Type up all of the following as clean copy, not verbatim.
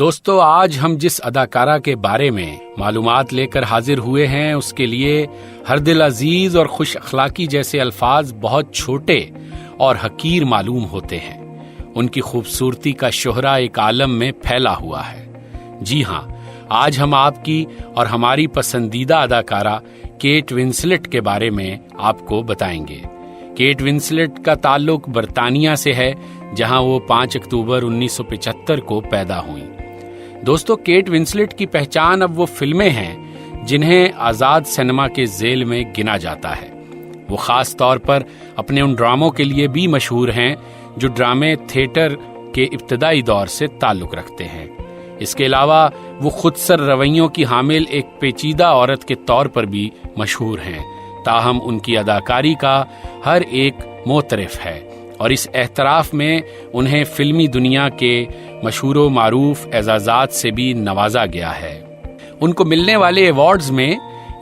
دوستو آج ہم جس اداکارہ کے بارے میں معلومات لے کر حاضر ہوئے ہیں اس کے لیے ہر دل عزیز اور خوش اخلاقی جیسے الفاظ بہت چھوٹے اور حقیر معلوم ہوتے ہیں. ان کی خوبصورتی کا شہرہ ایک عالم میں پھیلا ہوا ہے. جی ہاں، آج ہم آپ کی اور ہماری پسندیدہ اداکارہ کیٹ ونسلٹ کے بارے میں آپ کو بتائیں گے. کیٹ ونسلٹ کا تعلق برطانیہ سے ہے جہاں وہ 5 اکتوبر 1975 کو پیدا ہوئیں. دوستو کیٹ ونسلٹ کی پہچان اب وہ فلمیں ہیں جنہیں آزاد سنیما کے ذیل میں گنا جاتا ہے. وہ خاص طور پر اپنے ان ڈراموں کے لیے بھی مشہور ہیں جو ڈرامے تھیٹر کے ابتدائی دور سے تعلق رکھتے ہیں. اس کے علاوہ وہ خود سر رویوں کی حامل ایک پیچیدہ عورت کے طور پر بھی مشہور ہیں. تاہم ان کی اداکاری کا ہر ایک معترف ہے اور اس اعتراف میں انہیں فلمی دنیا کے مشہور و معروف اعزازات سے بھی نوازا گیا ہے. ان کو ملنے والے ایوارڈز میں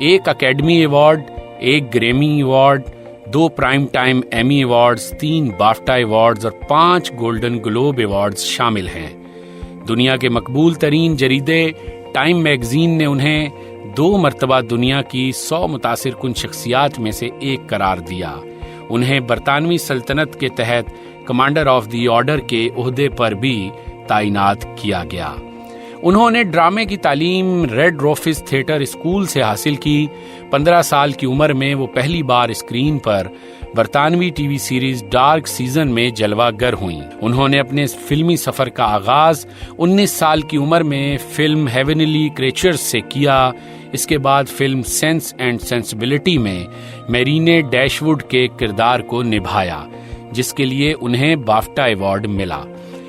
1 academy award, 1 Grammy award, 2 prime time Emmy awards, 3 BAFTA awards اور 5 گولڈن گلوب ایوارڈز شامل ہیں. دنیا کے مقبول ترین جریدے ٹائم میگزین نے انہیں 2 مرتبہ دنیا کی 100 متاثر کن شخصیات میں سے ایک قرار دیا. انہیں برطانوی سلطنت کے تحت کمانڈر آف دی آرڈر کے عہدے پر بھی تعینات کیا گیا. انہوں نے ڈرامے کی تعلیم ریڈ روفز تھیٹر اسکول سے حاصل کی. 15 سال کی عمر میں وہ پہلی بار اسکرین پر برطانوی T V series dark season میں جلوہ گر ہوئیں. انہوں نے اپنے فلمی سفر کا آغاز 19 سال کی عمر میں فلم ہیونلی کریچرز سے کیا. اس کے بعد فلم سینس اینڈ سینسبلٹی میں میرینے ڈیش ووڈ کے کردار کو نبھایا جس کے لیے انہیں بافٹا ایوارڈ ملا.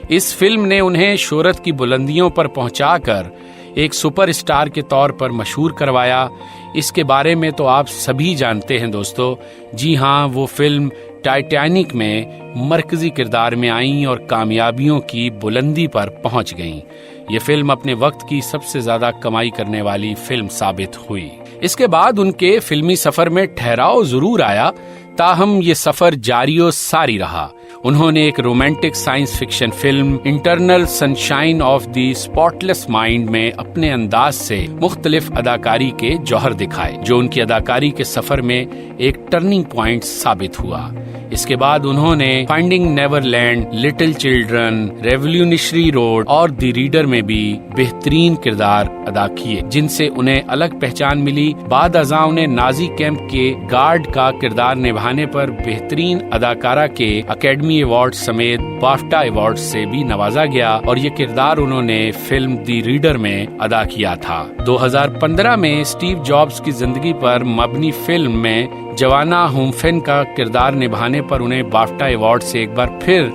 اس فلم نے انہیں شہرت کی بلندیوں پر پہنچا کر ایک سپر اسٹار کے طور پر مشہور کروایا. اس کے بارے میں تو آپ سبھی جانتے ہیں دوستو. جی ہاں، وہ فلم ٹائٹینک میں مرکزی کردار میں آئیں اور کامیابیوں کی بلندی پر پہنچ گئیں. یہ فلم اپنے وقت کی سب سے زیادہ کمائی کرنے والی فلم ثابت ہوئی. اس کے بعد ان کے فلمی سفر میں ٹھہراؤ ضرور آیا، تاہم یہ سفر جاری و ساری رہا. انہوں نے ایک romantic science fiction film Eternal Sunshine of the Spotless Mind میں اپنے انداز سے مختلف اداکاری کے جوہر دکھائے جو ان کی اداکاری کے سفر میں ایک ٹرننگ پوائنٹ ثابت ہوا. اس کے بعد انہوں نے Finding Neverland, Little Children, Revolutionary Road اور دی ریڈر میں بھی بہترین کردار ادا کیے جن سے انہیں الگ پہچان ملی. بعد ازاں انہیں نازی کیمپ کے گارڈ کا کردار نبھانے پر بہترین اداکارہ کے اکیڈمی ایوارڈ سمیت بافٹا ایوارڈ سے بھی نوازا گیا اور یہ کردار انہوں نے فلم دی ریڈر میں ادا کیا تھا. 2015 میں اسٹیو جابز کی زندگی پر مبنی فلم میں جوانا ہومفین کا کردار نبھانے پر انہیں بافٹا ایوارڈ سے ایک بار پھر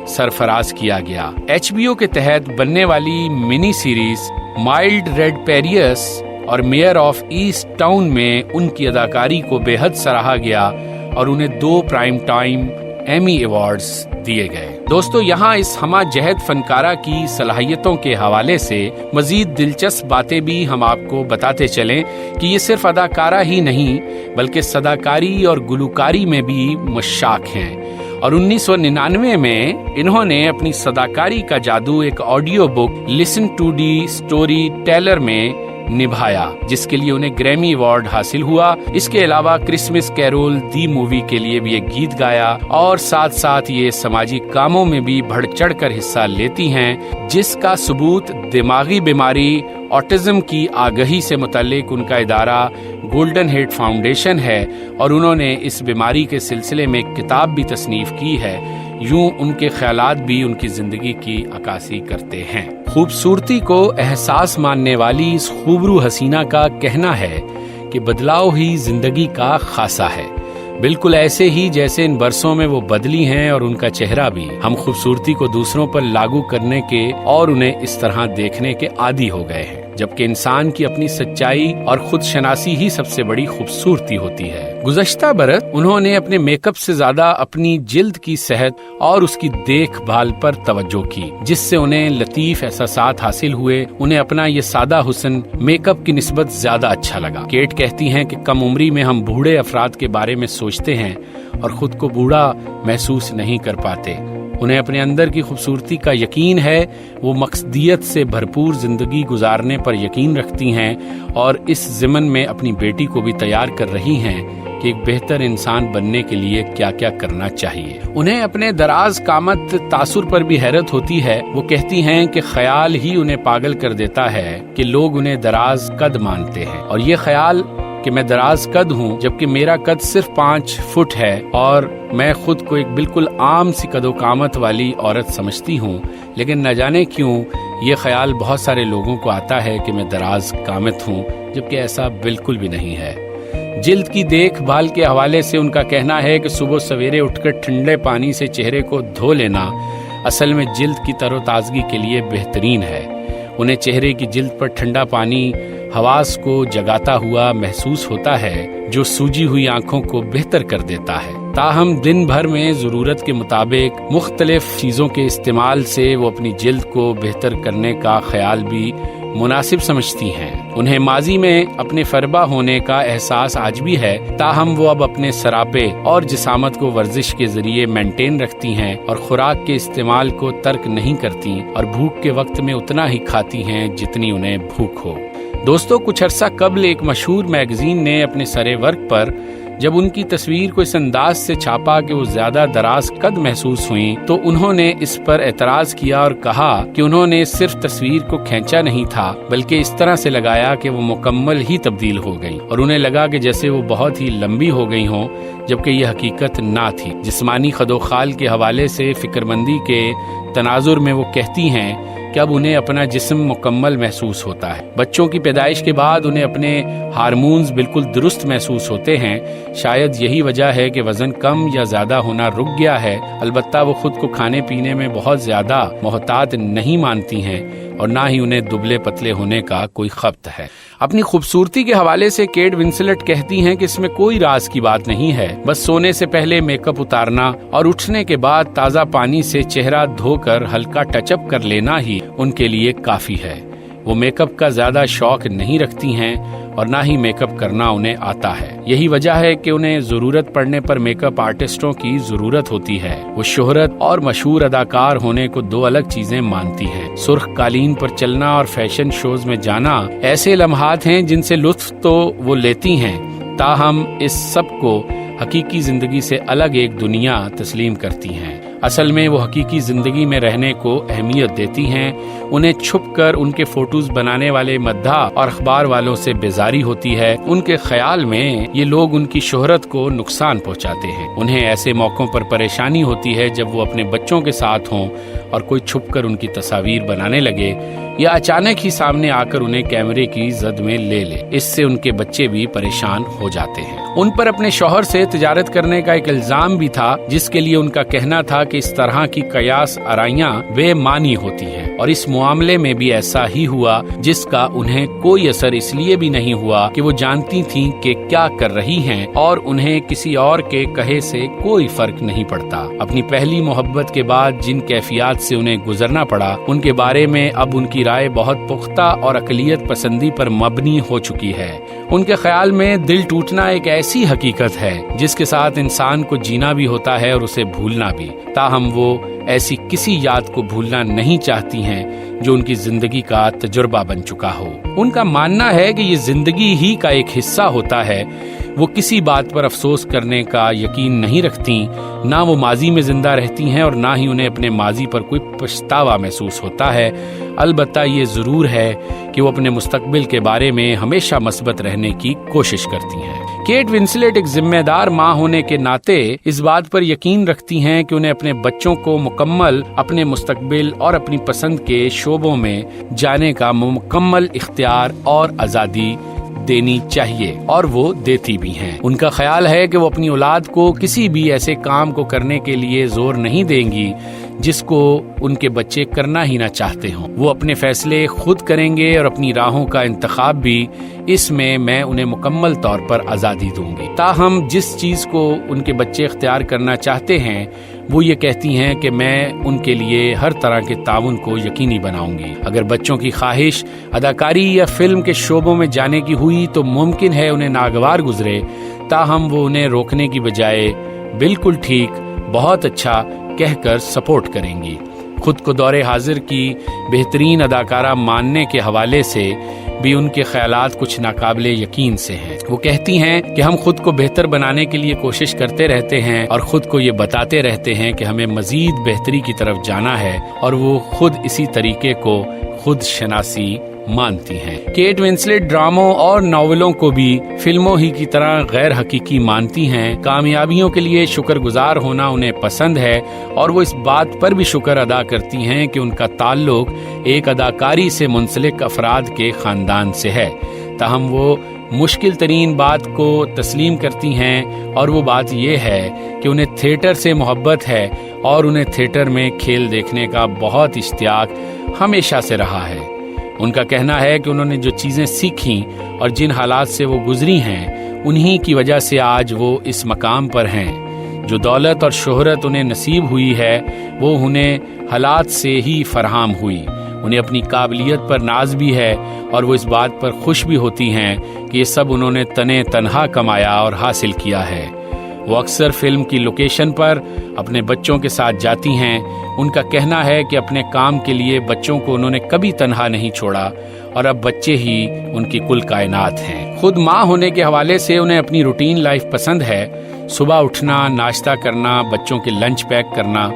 سرفراز کیا گیا. HBO کے تحت بننے والی mini series Mildred Pierce اور میئر آف ایسٹ ٹاؤن میں ان کی اداکاری کو بے حد سراہا گیا اور انہیں 2 پرائم ٹائم ایمی ایوارڈز دیے گئے. دوستو یہاں اس ہمہ جہد فنکارہ کی صلاحیتوں کے حوالے سے مزید دلچسپ باتیں بھی ہم آپ کو بتاتے چلیں کہ یہ صرف اداکارہ ہی نہیں بلکہ صداکاری اور گلوکاری میں بھی مشاق ہیں. اور 1999 میں انہوں نے اپنی صداکاری کا جادو ایک audiobook listen to the storyteller میں نبھایا جس کے لیے انہیں گریمی ایوارڈ حاصل ہوا. اس کے علاوہ کرسمس کیرول دی مووی کے لیے بھی ایک گیت گایا اور ساتھ ساتھ یہ سماجی کاموں میں بھی بڑھ چڑھ کر حصہ لیتی ہیں جس کا ثبوت دماغی بیماری آٹزم کی آگہی سے متعلق ان کا ادارہ گولڈن ہیڈ فاؤنڈیشن ہے اور انہوں نے اس بیماری کے سلسلے میں ایک کتاب بھی تصنیف کی ہے. یوں ان کے خیالات بھی ان کی زندگی کی عکاسی کرتے ہیں. خوبصورتی کو احساس ماننے والی اس خوبرو حسینہ کا کہنا ہے کہ بدلاؤ ہی زندگی کا خاصہ ہے. بالکل ایسے ہی جیسے ان برسوں میں وہ بدلی ہیں اور ان کا چہرہ بھی. ہم خوبصورتی کو دوسروں پر لاگو کرنے کے اور انہیں اس طرح دیکھنے کے عادی ہو گئے ہیں جبکہ انسان کی اپنی سچائی اور خود شناسی ہی سب سے بڑی خوبصورتی ہوتی ہے. گزشتہ برس انہوں نے اپنے میک اپ سے زیادہ اپنی جلد کی صحت اور اس کی دیکھ بھال پر توجہ کی جس سے انہیں لطیف احساسات حاصل ہوئے. انہیں اپنا یہ سادہ حسن میک اپ کی نسبت زیادہ اچھا لگا. کیٹ کہتی ہیں کہ کم عمری میں ہم بوڑھے افراد کے بارے میں سوچتے ہیں اور خود کو بوڑھا محسوس نہیں کر پاتے. انہیں اپنے اندر کی خوبصورتی کا یقین ہے، وہ مقصدیت سے بھرپور زندگی گزارنے پر یقین رکھتی ہیں اور اس ضمن میں اپنی بیٹی کو بھی تیار کر رہی ہیں کہ ایک بہتر انسان بننے کے لیے کیا کیا کرنا چاہیے۔ انہیں اپنے دراز قامت تاثر پر بھی حیرت ہوتی ہے۔ وہ کہتی ہیں کہ خیال ہی انہیں پاگل کر دیتا ہے کہ لوگ انہیں دراز قد مانتے ہیں، اور یہ خیال کہ میں دراز قد ہوں جبکہ میرا قد صرف 5 فٹ ہے اور میں خود کو ایک بالکل عام سی قد و قامت والی عورت سمجھتی ہوں، لیکن نہ جانے کیوں یہ خیال بہت سارے لوگوں کو آتا ہے کہ میں دراز قامت ہوں، جبکہ ایسا بالکل بھی نہیں ہے۔ جلد کی دیکھ بھال کے حوالے سے ان کا کہنا ہے کہ صبح سویرے اٹھ کر ٹھنڈے پانی سے چہرے کو دھو لینا اصل میں جلد کی تر و تازگی کے لیے بہترین ہے۔ انہیں چہرے کی جلد پر ٹھنڈا پانی حواس کو جگاتا ہوا محسوس ہوتا ہے، جو سوجی ہوئی آنکھوں کو بہتر کر دیتا ہے۔ تاہم دن بھر میں ضرورت کے مطابق مختلف چیزوں کے استعمال سے وہ اپنی جلد کو بہتر کرنے کا خیال بھی مناسب سمجھتی ہیں۔ انہیں ماضی میں اپنے فربہ ہونے کا احساس آج بھی ہے، تاہم وہ اب اپنے سراپے اور جسامت کو ورزش کے ذریعے مینٹین رکھتی ہیں اور خوراک کے استعمال کو ترک نہیں کرتی اور بھوک کے وقت میں اتنا ہی کھاتی ہیں جتنی انہیں بھوک ہو۔ دوستو، کچھ عرصہ قبل ایک مشہور میگزین نے اپنے سرے ورق پر جب ان کی تصویر کو اس انداز سے چھاپا کہ وہ زیادہ دراز قد محسوس ہوئیں تو انہوں نے اس پر اعتراض کیا اور کہا کہ انہوں نے صرف تصویر کو کھینچا نہیں تھا بلکہ اس طرح سے لگایا کہ وہ مکمل ہی تبدیل ہو گئی، اور انہیں لگا کہ جیسے وہ بہت ہی لمبی ہو گئی ہوں، جبکہ یہ حقیقت نہ تھی۔ جسمانی خد و خال کے حوالے سے فکرمندی کے تناظر میں وہ کہتی ہیں کہ اب انہیں اپنا جسم مکمل محسوس ہوتا ہے۔ بچوں کی پیدائش کے بعد انہیں اپنے ہارمونز بالکل درست محسوس ہوتے ہیں۔ شاید یہی وجہ ہے کہ وزن کم یا زیادہ ہونا رک گیا ہے۔ البتہ وہ خود کو کھانے پینے میں بہت زیادہ محتاط نہیں مانتی ہیں اور نہ ہی انہیں دبلے پتلے ہونے کا کوئی خبط ہے۔ اپنی خوبصورتی کے حوالے سے کیٹ ونسلٹ کہتی ہیں کہ اس میں کوئی راز کی بات نہیں ہے، بس سونے سے پہلے میک اپ اتارنا اور اٹھنے کے بعد تازہ پانی سے چہرہ دھو کر ہلکا ٹچ اپ کر لینا ہی ان کے لیے کافی ہے۔ وہ میک اپ کا زیادہ شوق نہیں رکھتی ہیں اور نہ ہی میک اپ کرنا انہیں آتا ہے۔ یہی وجہ ہے کہ انہیں ضرورت پڑنے پر میک اپ آرٹسٹوں کی ضرورت ہوتی ہے۔ وہ شہرت اور مشہور اداکار ہونے کو دو الگ چیزیں مانتی ہیں۔ سرخ قالین پر چلنا اور فیشن شوز میں جانا ایسے لمحات ہیں جن سے لطف تو وہ لیتی ہیں، تاہم اس سب کو حقیقی زندگی سے الگ ایک دنیا تسلیم کرتی ہیں۔ اصل میں وہ حقیقی زندگی میں رہنے کو اہمیت دیتی ہیں۔ انہیں چھپ کر ان کے فوٹوز بنانے والے مداح اور اخبار والوں سے بیزاری ہوتی ہے۔ ان کے خیال میں یہ لوگ ان کی شہرت کو نقصان پہنچاتے ہیں۔ انہیں ایسے موقعوں پر پریشانی ہوتی ہے جب وہ اپنے بچوں کے ساتھ ہوں اور کوئی چھپ کر ان کی تصاویر بنانے لگے یا اچانک ہی سامنے آ کر انہیں کیمرے کی زد میں لے لے۔ اس سے ان کے بچے بھی پریشان ہو جاتے ہیں۔ ان پر اپنے شوہر سے تجارت کرنے کا ایک الزام بھی تھا، جس کے لیے ان کا کہنا تھا کہ اس طرح کی قیاس آرائیاں بے معنی ہوتی ہیں، اور اس معاملے میں بھی ایسا ہی ہوا، جس کا انہیں کوئی اثر اس لیے بھی نہیں ہوا کہ وہ جانتی تھیں کہ کیا کر رہی ہیں اور انہیں کسی اور کے کہے سے کوئی فرق نہیں پڑتا۔ اپنی پہلی محبت کے بعد جن کیفیات سے انہیں گزرنا پڑا، ان کے بارے میں اب ان کی رائے بہت پختہ اور اقلیت پسندی پر مبنی ہو چکی ہے۔ ان کے خیال میں دل ٹوٹنا ایک ایسی حقیقت ہے جس کے ساتھ انسان کو جینا بھی ہوتا ہے اور اسے بھولنا بھی، تاہم وہ ایسی کسی یاد کو بھولنا نہیں چاہتی ہیں جو ان کی زندگی کا تجربہ بن چکا ہو۔ ان کا ماننا ہے کہ یہ زندگی ہی کا ایک حصہ ہوتا ہے۔ وہ کسی بات پر افسوس کرنے کا یقین نہیں رکھتی، نہ وہ ماضی میں زندہ رہتی ہیں اور نہ ہی انہیں اپنے ماضی پر کوئی پچھتاوا محسوس ہوتا ہے۔ البتہ یہ ضرور ہے کہ وہ اپنے مستقبل کے بارے میں ہمیشہ مثبت رہنے کی کوشش کرتی ہیں۔ کیٹ ونسلیٹ ایک ذمہ دار ماں ہونے کے ناطے اس بات پر یقین رکھتی ہیں کہ انہیں اپنے بچوں کو مکمل اپنے مستقبل اور اپنی پسند کے شعبوں میں جانے کا مکمل اختیار اور آزادی دینی چاہیے، اور وہ دیتی بھی ہیں۔ ان کا خیال ہے کہ وہ اپنی اولاد کو کسی بھی ایسے کام کو کرنے کے لیے زور نہیں دیں گی جس کو ان کے بچے کرنا ہی نہ چاہتے ہوں۔ وہ اپنے فیصلے خود کریں گے اور اپنی راہوں کا انتخاب بھی، اس میں میں انہیں مکمل طور پر آزادی دوں گی۔ تاہم جس چیز کو ان کے بچے اختیار کرنا چاہتے ہیں وہ یہ کہتی ہیں کہ میں ان کے لیے ہر طرح کے تعاون کو یقینی بناؤں گی۔ اگر بچوں کی خواہش اداکاری یا فلم کے شعبوں میں جانے کی ہوئی تو ممکن ہے انہیں ناگوار گزرے، تاہم وہ انہیں روکنے کی بجائے بالکل ٹھیک، بہت اچھا، کہہ کر سپورٹ کریں گی۔ خود کو دور حاضر کی بہترین اداکارہ ماننے کے حوالے سے بھی ان کے خیالات کچھ ناقابل یقین سے ہیں۔ وہ کہتی ہیں کہ ہم خود کو بہتر بنانے کے لیے کوشش کرتے رہتے ہیں اور خود کو یہ بتاتے رہتے ہیں کہ ہمیں مزید بہتری کی طرف جانا ہے، اور وہ خود اسی طریقے کو خود شناسی مانتی ہیں۔ کیٹ ونسلیٹ ڈراموں اور ناولوں کو بھی فلموں ہی کی طرح غیر حقیقی مانتی ہیں۔ کامیابیوں کے لیے شکر گزار ہونا انہیں پسند ہے، اور وہ اس بات پر بھی شکر ادا کرتی ہیں کہ ان کا تعلق ایک اداکاری سے منسلک افراد کے خاندان سے ہے۔ تاہم وہ مشکل ترین بات کو تسلیم کرتی ہیں، اور وہ بات یہ ہے کہ انہیں تھیٹر سے محبت ہے، اور انہیں تھیٹر میں کھیل دیکھنے کا بہت اشتیاق ہمیشہ سے رہا ہے۔ ان کا کہنا ہے کہ انہوں نے جو چیزیں سیکھیں اور جن حالات سے وہ گزری ہیں، انہی کی وجہ سے آج وہ اس مقام پر ہیں۔ جو دولت اور شہرت انہیں نصیب ہوئی ہے، وہ انہیں حالات سے ہی فراہم ہوئی۔ انہیں اپنی قابلیت پر ناز بھی ہے، اور وہ اس بات پر خوش بھی ہوتی ہیں کہ یہ سب انہوں نے تنہا کمایا اور حاصل کیا ہے۔ وہ اکثر فلم کی لوکیشن پر اپنے بچوں کے ساتھ جاتی ہیں۔ ان کا کہنا ہے کہ اپنے کام کے لیے بچوں کو انہوں نے کبھی تنہا نہیں چھوڑا، اور اب بچے ہی ان کی کل کائنات ہیں۔ خود ماں ہونے کے حوالے سے انہیں اپنی روٹین لائف پسند ہے۔ صبح اٹھنا، ناشتہ کرنا، بچوں کے لنچ پیک کرنا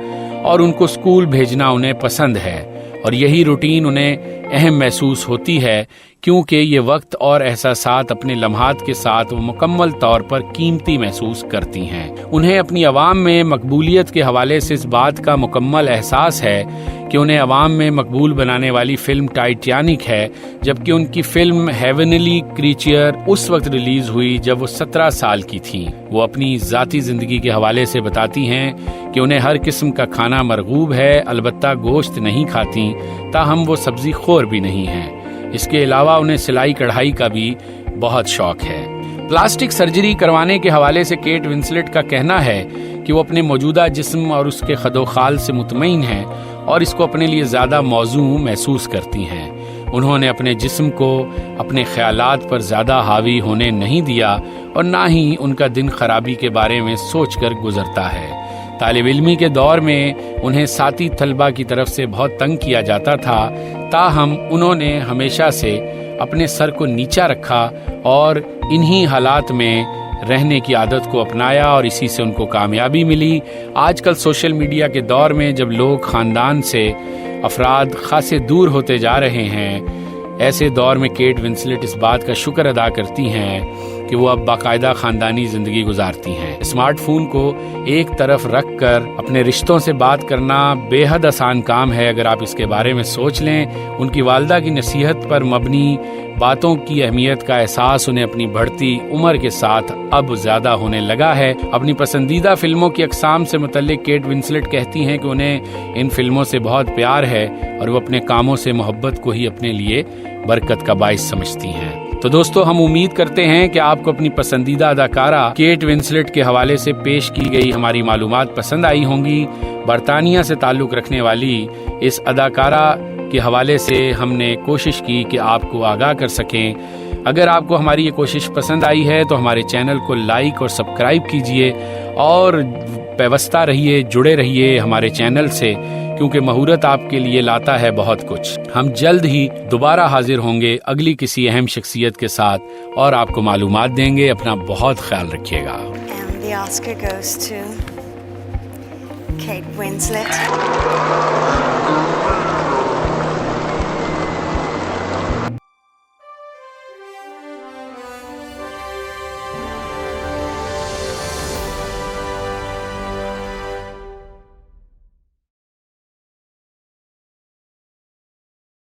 اور ان کو اسکول بھیجنا انہیں پسند ہے، اور یہی روٹین انہیں اہم محسوس ہوتی ہے، کیونکہ یہ وقت اور احساسات اپنے لمحات کے ساتھ وہ مکمل طور پر قیمتی محسوس کرتی ہیں۔ انہیں اپنی عوام میں مقبولیت کے حوالے سے اس بات کا مکمل احساس ہے کہ انہیں عوام میں مقبول بنانے والی فلم ٹائٹینک ہے، جبکہ ان کی فلم ہیونلی کریچر اس وقت ریلیز ہوئی جب وہ 17 سال کی تھیں۔ وہ اپنی ذاتی زندگی کے حوالے سے بتاتی ہیں کہ انہیں ہر قسم کا کھانا مرغوب ہے، البتہ گوشت نہیں کھاتی، تاہم وہ سبزی خور بھی نہیں ہیں۔ اس کے علاوہ انہیں سلائی کڑھائی کا بھی بہت شوق ہے۔ پلاسٹک سرجری کروانے کے حوالے سے کیٹ ونسلیٹ کا کہنا ہے کہ وہ اپنے موجودہ جسم اور اس کے خد و خال سے مطمئن ہیں، اور اس کو اپنے لیے زیادہ موزوں محسوس کرتی ہیں۔ انہوں نے اپنے جسم کو اپنے خیالات پر زیادہ حاوی ہونے نہیں دیا، اور نہ ہی ان کا دن خرابی کے بارے میں سوچ کر گزرتا ہے۔ طالب علمی کے دور میں انہیں ساتھی طلبہ کی طرف سے بہت تنگ کیا جاتا تھا، تاہم انہوں نے ہمیشہ سے اپنے سر کو نیچا رکھا اور انہی حالات میں رہنے کی عادت کو اپنایا، اور اسی سے ان کو کامیابی ملی۔ آج کل سوشل میڈیا کے دور میں جب لوگ خاندان سے افراد خاصے دور ہوتے جا رہے ہیں، ایسے دور میں کیٹ ونسلیٹ اس بات کا شکر ادا کرتی ہیں کہ وہ اب باقاعدہ خاندانی زندگی گزارتی ہیں۔ اسمارٹ فون کو ایک طرف رکھ کر اپنے رشتوں سے بات کرنا بے حد آسان کام ہے، اگر آپ اس کے بارے میں سوچ لیں۔ ان کی والدہ کی نصیحت پر مبنی باتوں کی اہمیت کا احساس انہیں اپنی بڑھتی عمر کے ساتھ اب زیادہ ہونے لگا ہے۔ اپنی پسندیدہ فلموں کی اقسام سے متعلق کیٹ ونسلیٹ کہتی ہیں کہ انہیں ان فلموں سے بہت پیار ہے، اور وہ اپنے کاموں سے محبت کو ہی اپنے لیے برکت کا باعث سمجھتی ہیں۔ تو دوستو، ہم امید کرتے ہیں کہ آپ کو اپنی پسندیدہ اداکارہ کیٹ ونسلیٹ کے حوالے سے پیش کی گئی ہماری معلومات پسند آئی ہوں گی۔ برطانیہ سے تعلق رکھنے والی اس اداکارہ کے حوالے سے ہم نے کوشش کی کہ آپ کو آگاہ کر سکیں۔ اگر آپ کو ہماری یہ کوشش پسند آئی ہے تو ہمارے چینل کو لائک اور سبسکرائب کیجئے، اور پیوستہ رہیے، جڑے رہیے ہمارے چینل سے، کیونکہ مہورت آپ کے لیے لاتا ہے بہت کچھ۔ ہم جلد ہی دوبارہ حاضر ہوں گے اگلی کسی اہم شخصیت کے ساتھ، اور آپ کو معلومات دیں گے۔ اپنا بہت خیال رکھیے گا۔ And the Oscar goes to Kate Winslet.